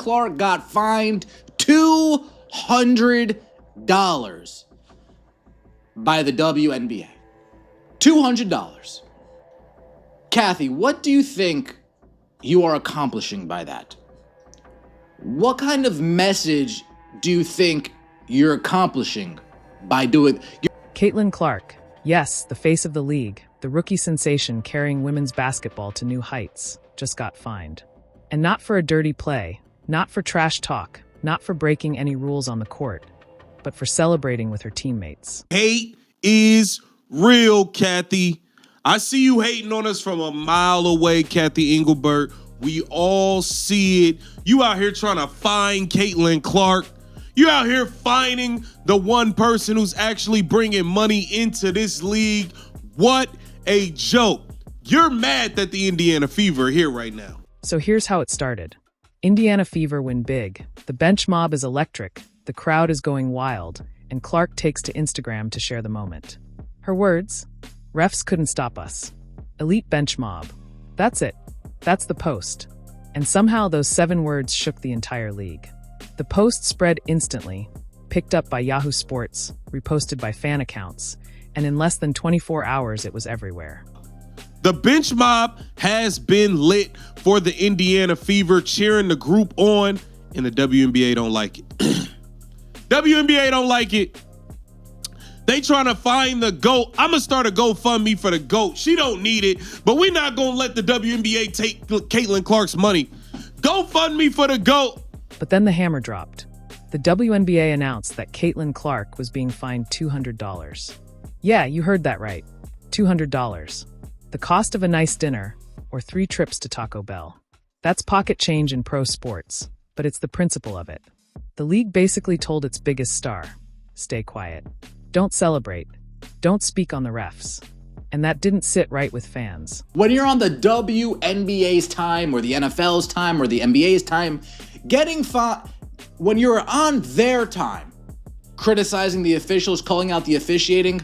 Clark got fined $200 by the WNBA. $200. Kathy, what do you think you are accomplishing by that? What kind of message do you think you're accomplishing by doing? Caitlin Clark, yes, the face of the league, the rookie sensation carrying women's basketball to new heights, just got fined. And not for a dirty play, not for trash talk, not for breaking any rules on the court, but for celebrating with her teammates. Hate is real, Kathy. I see you hating on us from a mile away, Kathy Engelbert. We all see it. You out here trying to fine Caitlin Clark. You out here fining the one person who's actually bringing money into this league. What a joke. You're mad that the Indiana Fever are here right now. So here's how it started. Indiana Fever win big. The bench mob is electric. The crowd is going wild. And Clark takes to Instagram to share the moment. Her words, refs couldn't stop us. Elite bench mob. That's it. That's the post. And somehow those 7 words shook the entire league. The post spread instantly, picked up by Yahoo Sports, reposted by fan accounts, and in less than 24 hours it was everywhere. The bench mob has been lit for the Indiana Fever, cheering the group on, and the WNBA don't like it. WNBA don't like it. They trying to find the GOAT. I'm going to start a GoFundMe for the GOAT. She don't need it, but we're not going to let the WNBA take Caitlin Clark's money. GoFundMe for the GOAT. But then the hammer dropped. The WNBA announced that Caitlin Clark was being fined $200. Yeah, you heard that right. $200. The cost of a nice dinner, or 3 trips to Taco Bell. That's pocket change in pro sports, but it's the principle of it. The league basically told its biggest star, stay quiet. Don't celebrate. Don't speak on the refs. And that didn't sit right with fans. When you're on the WNBA's time, or the NFL's time, or the NBA's time, when you're on their time, criticizing the officials, calling out the officiating,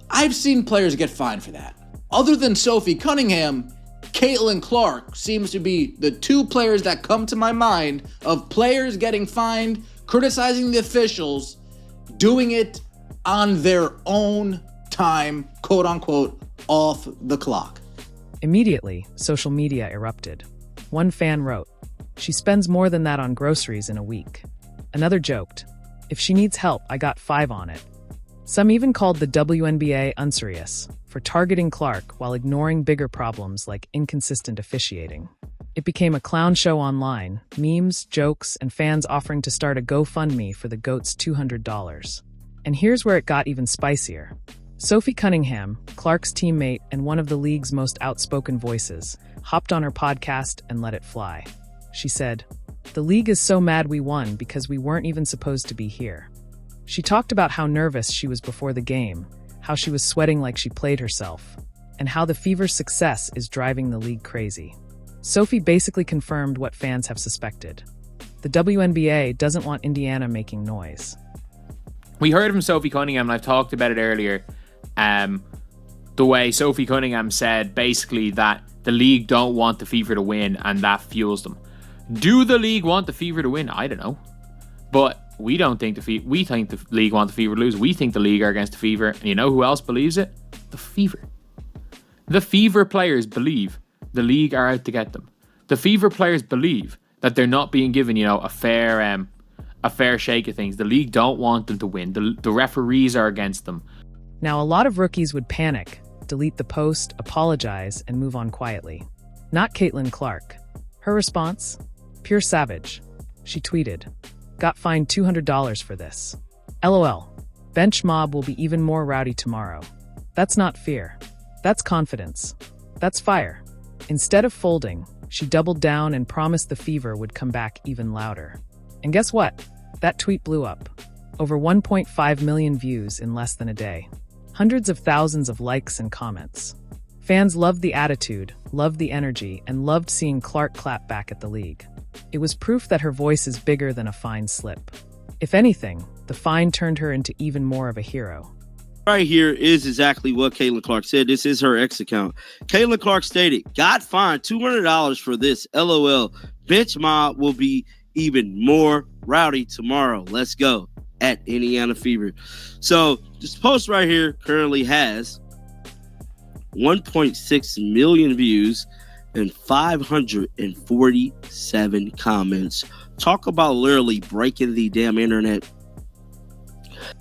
I've seen players get fined for that. Other than Sophie Cunningham, Caitlin Clark seems to be the 2 players that come to my mind of players getting fined, criticizing the officials, doing it on their own time, quote unquote, off the clock. Immediately, social media erupted. One fan wrote, "She spends more than that on groceries in a week." Another joked, "If she needs help, I got 5 on it." Some even called the WNBA unserious for targeting Clark while ignoring bigger problems like inconsistent officiating. It became a clown show online, memes, jokes, and fans offering to start a GoFundMe for the GOAT's $200. And here's where it got even spicier. Sophie Cunningham, Clark's teammate and one of the league's most outspoken voices, hopped on her podcast and let it fly. She said, "The league is so mad we won because we weren't even supposed to be here." She talked about how nervous she was before the game, how she was sweating like she played herself, and how the Fever's success is driving the league crazy. Sophie basically confirmed what fans have suspected. The WNBA doesn't want Indiana making noise. We heard from Sophie Cunningham, and I've talked about it earlier. The way Sophie Cunningham said basically that the league don't want the Fever to win, and that fuels them. Do the league want the Fever to win? I don't know. But we don't think we think the league want the Fever to lose. We think the league are against the Fever. And you know who else believes it? The Fever. The Fever players believe the league are out to get them. The Fever players believe that they're not being given, a fair shake of things. The league don't want them to win. The referees are against them. Now, a lot of rookies would panic, delete the post, apologize, and move on quietly. Not Caitlin Clark. Her response? Pure savage. She tweeted, "Got fined $200 for this. LOL. Bench mob will be even more rowdy tomorrow." That's not fear. That's confidence. That's fire. Instead of folding, she doubled down and promised the Fever would come back even louder. And guess what? That tweet blew up. Over 1.5 million views in less than a day. Hundreds of thousands of likes and comments. Fans loved the attitude, loved the energy, and loved seeing Clark clap back at the league. It was proof that her voice is bigger than a fine slip. If anything, the fine turned her into even more of a hero. Right here is exactly what Caitlin Clark said. This is her X account. Caitlin Clark stated, "Got fined $200 for this. LOL. Bench mob will be even more rowdy tomorrow. Let's go at Indiana Fever. So this post right here currently has 1.6 million views and 547 comments. Talk about literally breaking the damn internet.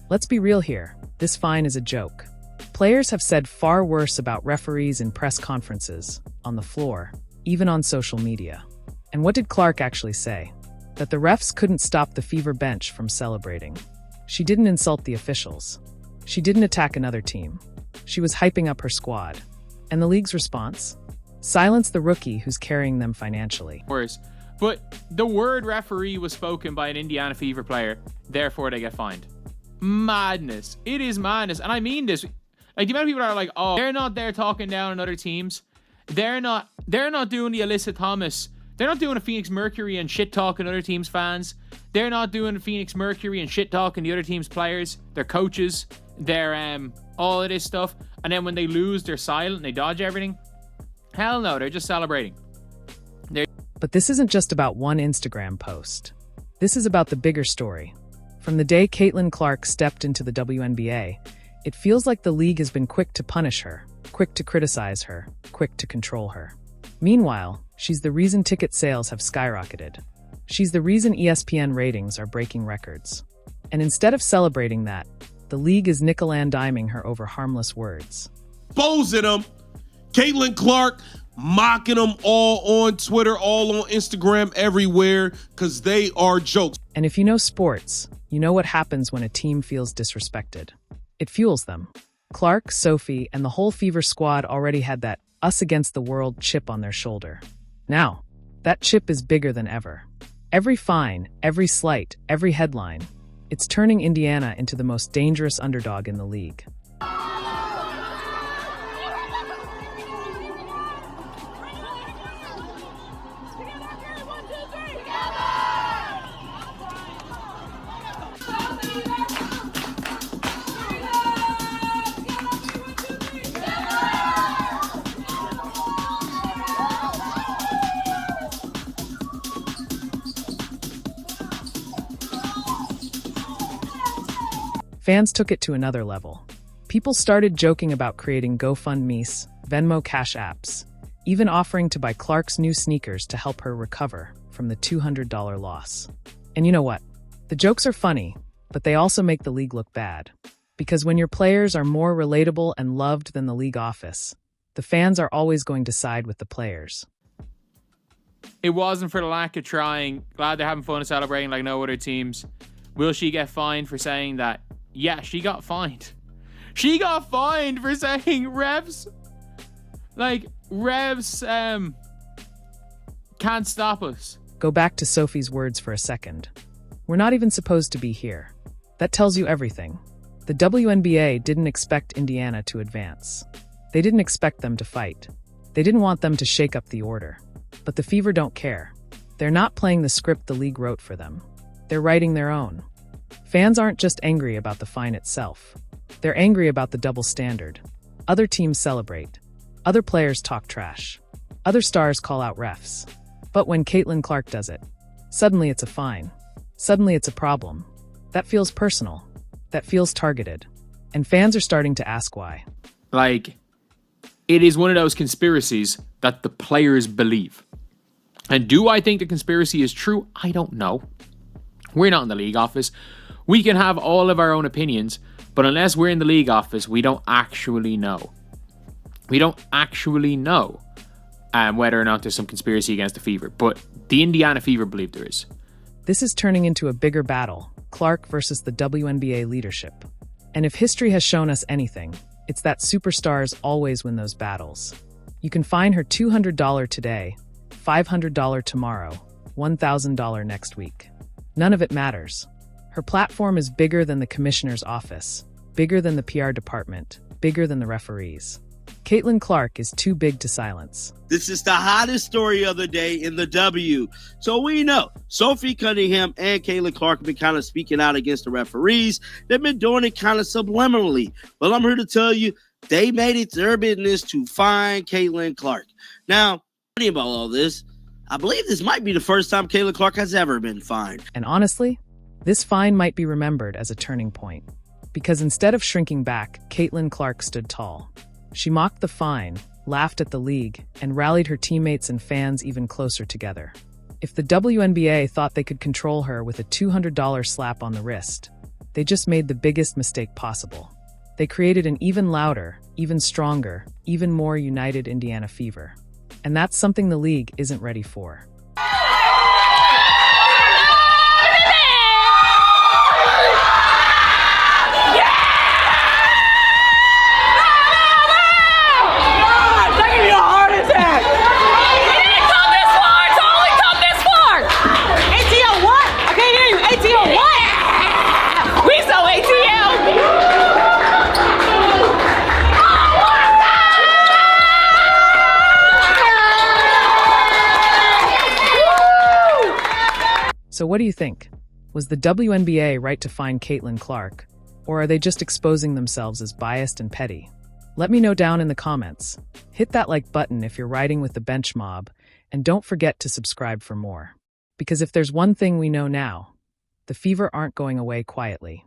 Let's be real here. This fine is a joke. Players have said far worse about referees in press conferences, on the floor, even on social media. And what did Clark actually say? That the refs couldn't stop the Fever bench from celebrating. She didn't insult the officials. She didn't attack another team. She was hyping up her squad. And the league's response? Silence the rookie who's carrying them financially. Worse. But the word referee was spoken by an Indiana Fever player, therefore they get fined. Madness. It is madness. And I mean this. Like, the amount of people are like, oh, they're not there talking down on other teams. They're not doing the Alyssa Thomas. They're not doing a Phoenix Mercury and shit talking other teams' fans. They're not doing Phoenix Mercury and shit talking the other team's players, their coaches, their all of this stuff. And then when they lose, they're silent and they dodge everything. Hell no, they're just celebrating. But this isn't just about one Instagram post. This is about the bigger story. From the day Caitlin Clark stepped into the WNBA, it feels like the league has been quick to punish her, quick to criticize her, quick to control her. Meanwhile, she's the reason ticket sales have skyrocketed. She's the reason ESPN ratings are breaking records. And instead of celebrating that, the league is nickel-and-diming her over harmless words. Exposing them. Caitlin Clark mocking them all on Twitter, all on Instagram, everywhere, because they are jokes. And if you know sports, you know what happens when a team feels disrespected. It fuels them. Clark, Sophie, and the whole Fever squad already had that us against the world chip on their shoulder. Now, that chip is bigger than ever. Every fine, every slight, every headline, it's turning Indiana into the most dangerous underdog in the league. Fans took it to another level. People started joking about creating GoFundMes, Venmo Cash apps, even offering to buy Clark's new sneakers to help her recover from the $200 loss. And you know what? The jokes are funny, but they also make the league look bad. Because when your players are more relatable and loved than the league office, the fans are always going to side with the players. It wasn't for the lack of trying. Glad they're having fun and celebrating like no other teams. Will she get fined for saying that? Yeah, she got fined. She got fined for saying Revs can't stop us. Go back to Sophie's words for a second. We're not even supposed to be here. That tells you everything. The WNBA didn't expect Indiana to advance. They didn't expect them to fight. They didn't want them to shake up the order. But the Fever don't care. They're not playing the script the league wrote for them. They're writing their own. Fans aren't just angry about the fine itself. They're angry about the double standard. Other teams celebrate. Other players talk trash. Other stars call out refs. But when Caitlin Clark does it, suddenly it's a fine. Suddenly it's a problem. That feels personal. That feels targeted. And fans are starting to ask why. Like, it is one of those conspiracies that the players believe. And do I think the conspiracy is true? I don't know. We're not in the league office. We can have all of our own opinions, but unless we're in the league office, we don't actually know. We don't actually know whether or not there's some conspiracy against the Fever, but the Indiana Fever believe there is. This is turning into a bigger battle, Clark versus the WNBA leadership. And if history has shown us anything, it's that superstars always win those battles. You can fine her $200 today, $500 tomorrow, $1,000 next week. None of it matters. Her platform is bigger than the commissioner's office, bigger than the PR department, bigger than the referees. Caitlin Clark is too big to silence. This is the hottest story of the day in the W. So we know Sophie Cunningham and Caitlin Clark have been kind of speaking out against the referees. They've been doing it kind of subliminally. But I'm here to tell you, they made it their business to fine Caitlin Clark. Now, about all this, I believe this might be the first time Kayla Clark has ever been fined. And honestly, this fine might be remembered as a turning point. Because instead of shrinking back, Caitlin Clark stood tall. She mocked the fine, laughed at the league, and rallied her teammates and fans even closer together. If the WNBA thought they could control her with a $200 slap on the wrist, they just made the biggest mistake possible. They created an even louder, even stronger, even more united Indiana Fever. And that's something the league isn't ready for. So what do you think? Was the WNBA right to fine Caitlin Clark? Or are they just exposing themselves as biased and petty? Let me know down in the comments. Hit that like button if you're riding with the bench mob, and don't forget to subscribe for more. Because if there's one thing we know now, the Fever aren't going away quietly.